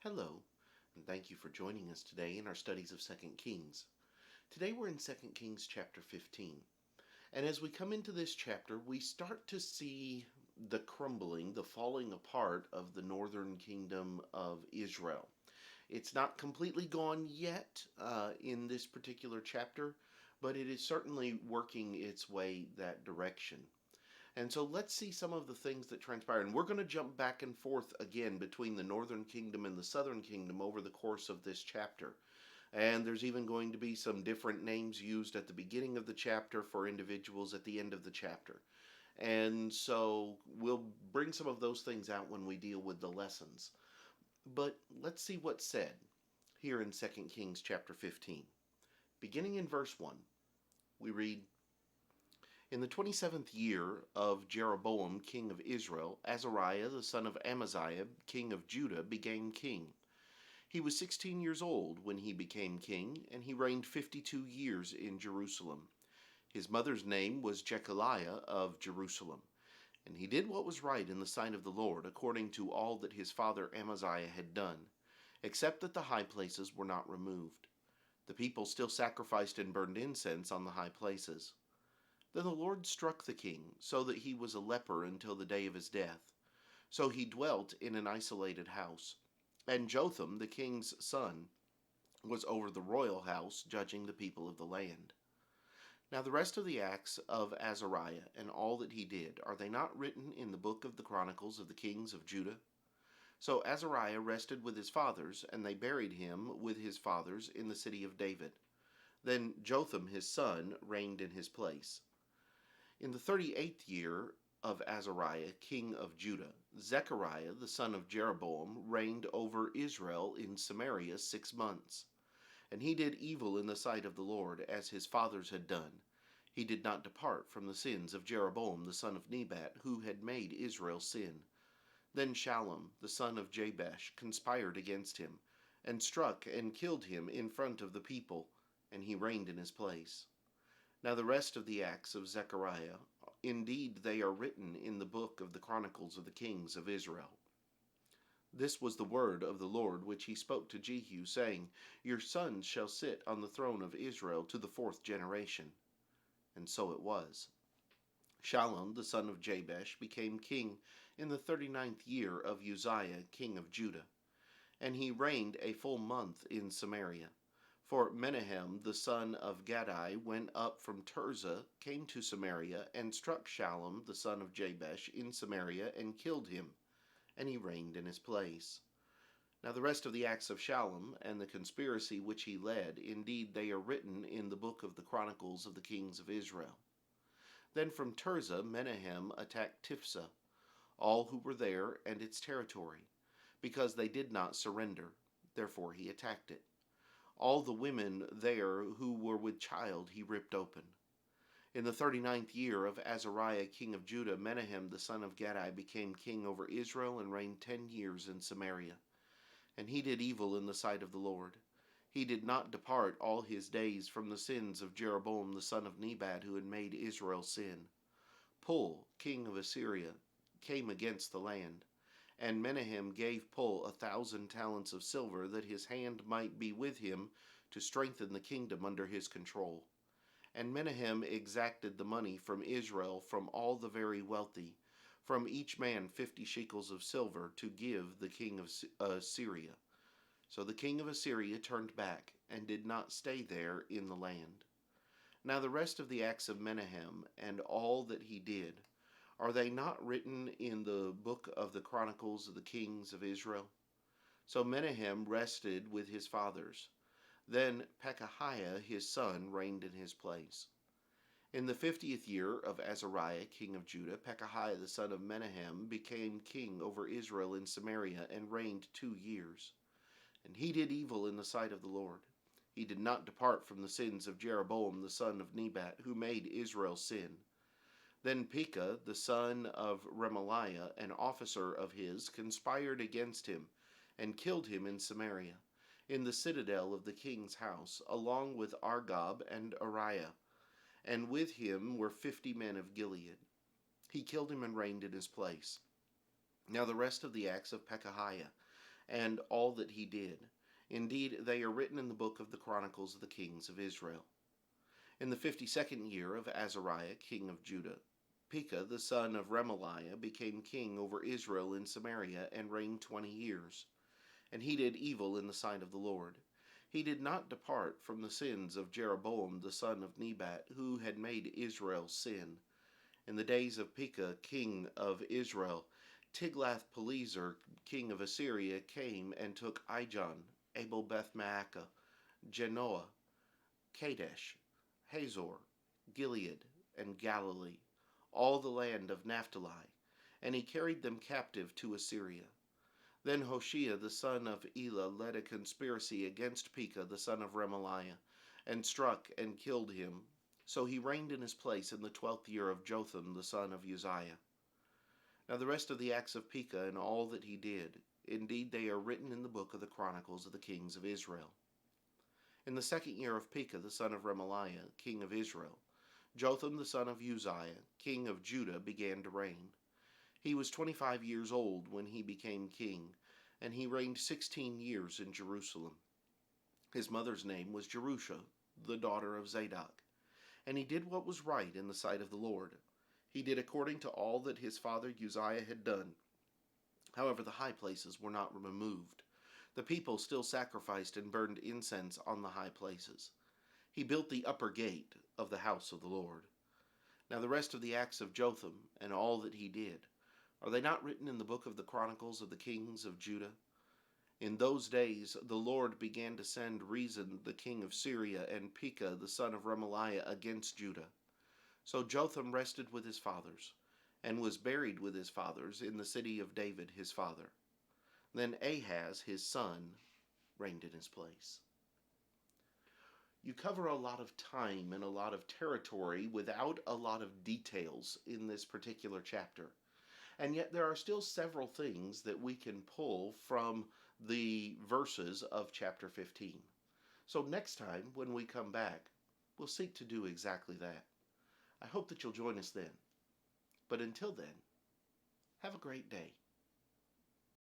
Hello, and thank you for joining us today in our studies of Second Kings. Today we're in Second Kings chapter 15. And as we come into this chapter, we start to see the crumbling, the falling apart of the northern kingdom of Israel. It's not completely gone yet in this particular chapter, but it is certainly working its way that direction. And so let's see some of the things that transpire. And we're going to jump back and forth again between the northern kingdom and the southern kingdom over the course of this chapter. And there's even going to be some different names used at the beginning of the chapter for individuals at the end of the chapter. And so we'll bring some of those things out when we deal with the lessons. But let's see what's said here in 2 Kings chapter 15. Beginning in verse 1, we read, In the 27th year of Jeroboam king of Israel, Azariah the son of Amaziah king of Judah became king. He was 16 years old when he became king, and he reigned 52 years in Jerusalem. His mother's name was Jechaliah of Jerusalem. And he did what was right in the sight of the Lord, according to all that his father Amaziah had done, except that the high places were not removed. The people still sacrificed and burned incense on the high places. Then the Lord struck the king, so that he was a leper until the day of his death. So he dwelt in an isolated house. And Jotham, the king's son, was over the royal house, judging the people of the land. Now the rest of the acts of Azariah and all that he did, are they not written in the book of the Chronicles of the kings of Judah? So Azariah rested with his fathers, and they buried him with his fathers in the city of David. Then Jotham his son reigned in his place. In the 38th year of Azariah king of Judah, Zechariah the son of Jeroboam reigned over Israel in Samaria 6 months. And he did evil in the sight of the Lord, as his fathers had done. He did not depart from the sins of Jeroboam the son of Nebat, who had made Israel sin. Then Shallum the son of Jabesh conspired against him, and struck and killed him in front of the people, and he reigned in his place. Now the rest of the acts of Zechariah, indeed they are written in the book of the Chronicles of the kings of Israel. This was the word of the Lord which he spoke to Jehu, saying, Your sons shall sit on the throne of Israel to the 4th generation. And so it was. Shallum the son of Jabesh became king in the 39th year of Uzziah king of Judah, and he reigned a full month in Samaria. For Menahem the son of Gadai went up from Tirzah, came to Samaria, and struck Shallum the son of Jabesh in Samaria, and killed him, and he reigned in his place. Now the rest of the acts of Shallum, and the conspiracy which he led, indeed they are written in the book of the Chronicles of the kings of Israel. Then from Tirzah Menahem attacked Tiphsah, all who were there, and its territory, because they did not surrender. Therefore he attacked it. All the women there who were with child he ripped open. In the 39th year of Azariah king of Judah, Menahem the son of Gadai became king over Israel, and reigned 10 years in Samaria. And he did evil in the sight of the Lord. He did not depart all his days from the sins of Jeroboam the son of Nebat, who had made Israel sin. Pul, king of Assyria, came against the land. And Menahem gave Pul 1,000 talents of silver, that his hand might be with him to strengthen the kingdom under his control. And Menahem exacted the money from Israel from all the very wealthy, from each man 50 shekels of silver, to give the king of Assyria. So the king of Assyria turned back, and did not stay there in the land. Now the rest of the acts of Menahem, and all that he did, are they not written in the book of the Chronicles of the kings of Israel? So Menahem rested with his fathers. Then Pekahiah his son reigned in his place. In the 50th year of Azariah king of Judah, Pekahiah the son of Menahem became king over Israel in Samaria, and reigned 2 years. And he did evil in the sight of the Lord. He did not depart from the sins of Jeroboam the son of Nebat, who made Israel sin. Then Pekah the son of Remaliah, an officer of his, conspired against him, and killed him in Samaria, in the citadel of the king's house, along with Argob and Uriah, and with him were 50 men of Gilead. He killed him and reigned in his place. Now the rest of the acts of Pekahiah, and all that he did. Indeed, they are written in the book of the Chronicles of the Kings of Israel. In the 52nd year of Azariah, king of Judah, Pekah the son of Remaliah became king over Israel in Samaria and reigned 20 years. And he did evil in the sight of the Lord. He did not depart from the sins of Jeroboam the son of Nebat, who had made Israel sin. In the days of Pekah, king of Israel, Tiglath-Pileser, king of Assyria, came and took Ijon, Abel-Beth-Maacah, Genoa, Kadesh, Hazor, Gilead, and Galilee, all the land of Naphtali, and he carried them captive to Assyria. Then Hoshea the son of Elah led a conspiracy against Pekah the son of Remaliah, and struck and killed him. So he reigned in his place in the 12th year of Jotham the son of Uzziah. Now the rest of the acts of Pekah and all that he did, indeed they are written in the book of the Chronicles of the Kings of Israel. In the 2nd year of Pekah the son of Remaliah, king of Israel, Jotham the son of Uzziah, king of Judah, began to reign. He was 25 years old when he became king, and he reigned 16 years in Jerusalem. His mother's name was Jerusha, the daughter of Zadok. And he did what was right in the sight of the Lord. He did according to all that his father Uzziah had done. However, the high places were not removed. The people still sacrificed and burned incense on the high places. He built the upper gate of the house of the Lord. Now the rest of the acts of Jotham and all that he did, are they not written in the book of the Chronicles of the Kings of Judah? In those days the Lord began to send Rezin the king of Syria and Pekah the son of Remaliah against Judah. So Jotham rested with his fathers, and was buried with his fathers in the city of David his father. Then Ahaz his son reigned in his place. You cover a lot of time and a lot of territory without a lot of details in this particular chapter. And yet there are still several things that we can pull from the verses of chapter 15. So next time when we come back, we'll seek to do exactly that. I hope that you'll join us then. But until then, have a great day.